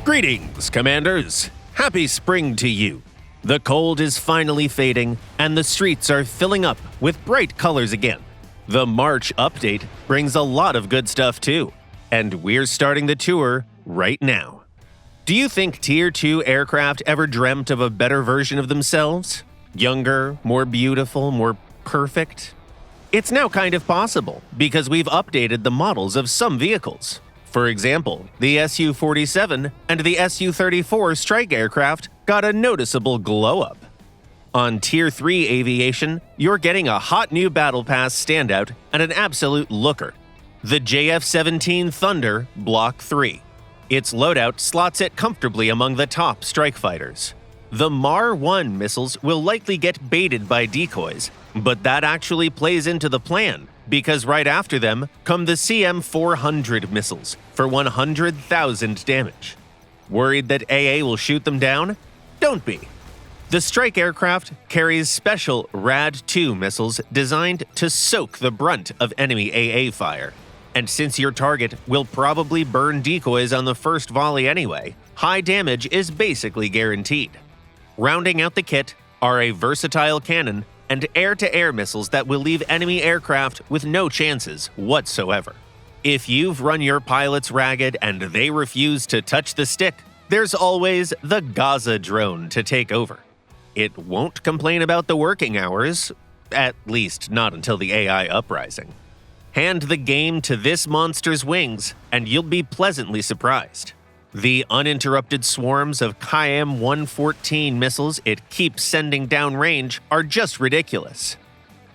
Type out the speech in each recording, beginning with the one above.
Greetings, Commanders! Happy spring to you! The cold is finally fading, and the streets are filling up with bright colors again. The March update brings a lot of good stuff too, and we're starting the tour right now. Do you think Tier 2 aircraft ever dreamt of a better version of themselves? Younger, more beautiful, more perfect? It's now kind of possible, because we've updated the models of some vehicles. For example, the Su-47 and the Su-34 strike aircraft got a noticeable glow-up. On Tier 3 aviation, you're getting a hot new Battle Pass standout and an absolute looker. The JF-17 Thunder Block 3. Its loadout slots it comfortably among the top strike fighters. The MAR-1 missiles will likely get baited by decoys, but that actually plays into the plan, because right after them come the CM-400 missiles for 100,000 damage. Worried that AA will shoot them down? Don't be. The strike aircraft carries special RAD-2 missiles designed to soak the brunt of enemy AA fire. And since your target will probably burn decoys on the first volley anyway, high damage is basically guaranteed. Rounding out the kit are a versatile cannon and air-to-air missiles that will leave enemy aircraft with no chances whatsoever. If you've run your pilots ragged and they refuse to touch the stick, there's always the Gaza drone to take over. It won't complain about the working hours, at least not until the AI uprising. Hand the game to this monster's wings, and you'll be pleasantly surprised. The uninterrupted swarms of KM-114 missiles it keeps sending downrange are just ridiculous.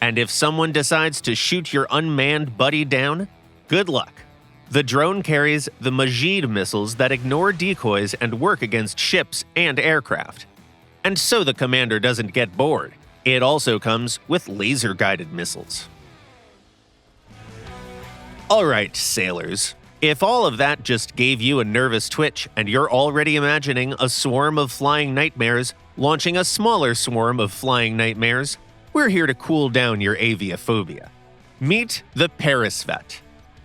And if someone decides to shoot your unmanned buddy down, good luck. The drone carries the Majid missiles that ignore decoys and work against ships and aircraft. And so the commander doesn't get bored. It also comes with laser-guided missiles. Alright, sailors. If all of that just gave you a nervous twitch and you're already imagining a swarm of flying nightmares launching a smaller swarm of flying nightmares, we're here to cool down your aviophobia. Meet the Peresvet.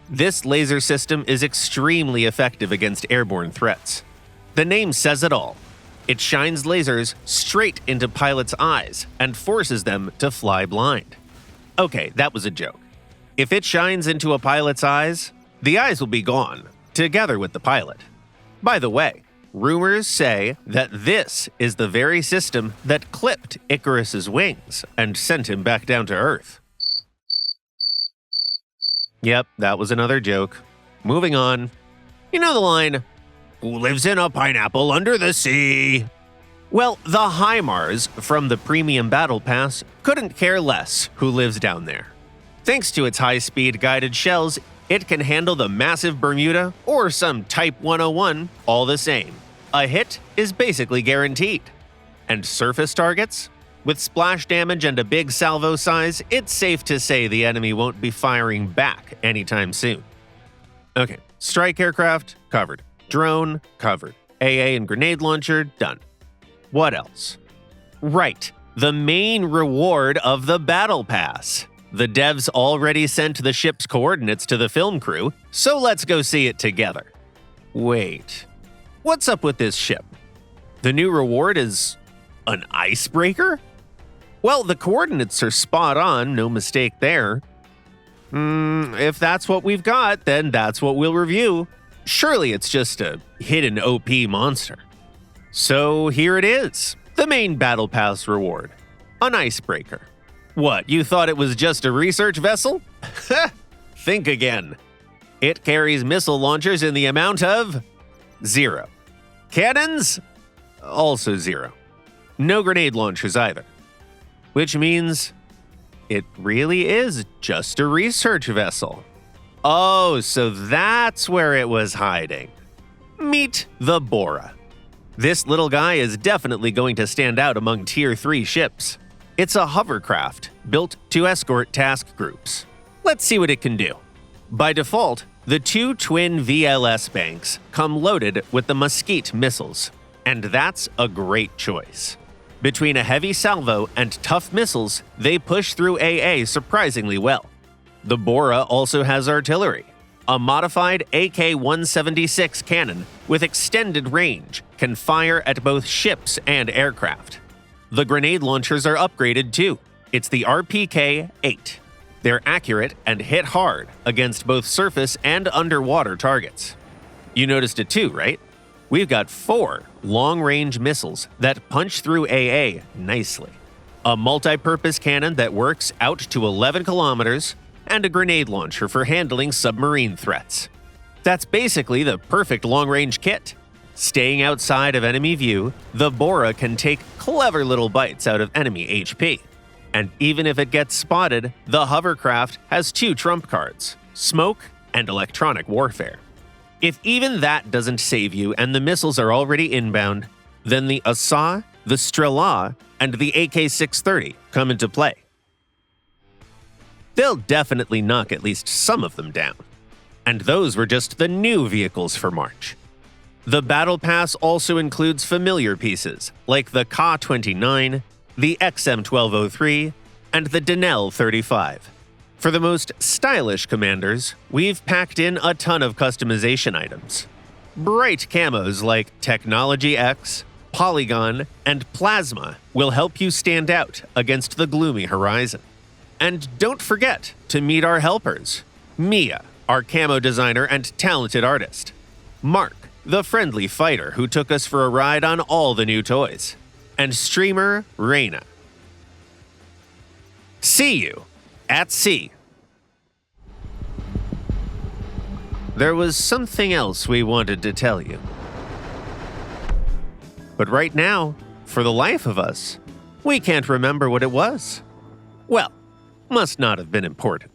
This laser system is extremely effective against airborne threats. The name says it all. It shines lasers straight into pilots' eyes and forces them to fly blind. Okay, that was a joke. If it shines into a pilot's eyes, the eyes will be gone, together with the pilot. By the way, rumors say that this is the very system that clipped Icarus's wings and sent him back down to Earth. Yep, that was another joke. Moving on. You know the line, "Who lives in a pineapple under the sea?" Well, the HIMARS from the Premium Battle Pass couldn't care less who lives down there. Thanks to its high-speed guided shells, it can handle the massive Bermuda or some Type 101 all the same. A hit is basically guaranteed. And surface targets? With splash damage and a big salvo size, it's safe to say the enemy won't be firing back anytime soon. Okay, strike aircraft, covered. Drone, covered. AA and grenade launcher, done. What else? Right, the main reward of the Battle Pass. The devs already sent the ship's coordinates to the film crew, so let's go see it together. Wait, what's up with this ship? The new reward is an icebreaker? Well, the coordinates are spot on, no mistake there. If that's what we've got, then that's what we'll review. Surely it's just a hidden OP monster. So here it is, the main Battle Pass reward, an icebreaker. What, you thought it was just a research vessel? Think again. It carries missile launchers in the amount of 0. Cannons? Also 0. No grenade launchers either. Which means it really is just a research vessel. Oh, so that's where it was hiding. Meet the Bora. This little guy is definitely going to stand out among Tier 3 ships. It's a hovercraft built to escort task groups. Let's see what it can do. By default, the two twin VLS banks come loaded with the Mesquite missiles, and that's a great choice. Between a heavy salvo and tough missiles, they push through AA surprisingly well. The Bora also has artillery. A modified AK-176 cannon with extended range can fire at both ships and aircraft. The grenade launchers are upgraded too. It's the RPK-8. They're accurate and hit hard against both surface and underwater targets. You noticed it too, right? We've got 4 long-range missiles that punch through AA nicely. A multi-purpose cannon that works out to 11 kilometers, and a grenade launcher for handling submarine threats. That's basically the perfect long-range kit. Staying outside of enemy view, the Bora can take clever little bites out of enemy HP. And even if it gets spotted, the hovercraft has 2 trump cards: smoke and electronic warfare. If even that doesn't save you and the missiles are already inbound, then the SA, the Strela, and the AK-630 come into play. They'll definitely knock at least some of them down. And those were just the new vehicles for March. The Battle Pass also includes familiar pieces, like the Ka-29, the XM-1203, and the Denel-35. For the most stylish commanders, we've packed in a ton of customization items. Bright camos like Technology X, Polygon, and Plasma will help you stand out against the gloomy horizon. And don't forget to meet our helpers: Mia, our camo designer and talented artist; Mark, the friendly fighter who took us for a ride on all the new toys; and streamer Reina. See you at sea. There was something else we wanted to tell you. But right now, for the life of us, we can't remember what it was. Well, must not have been important.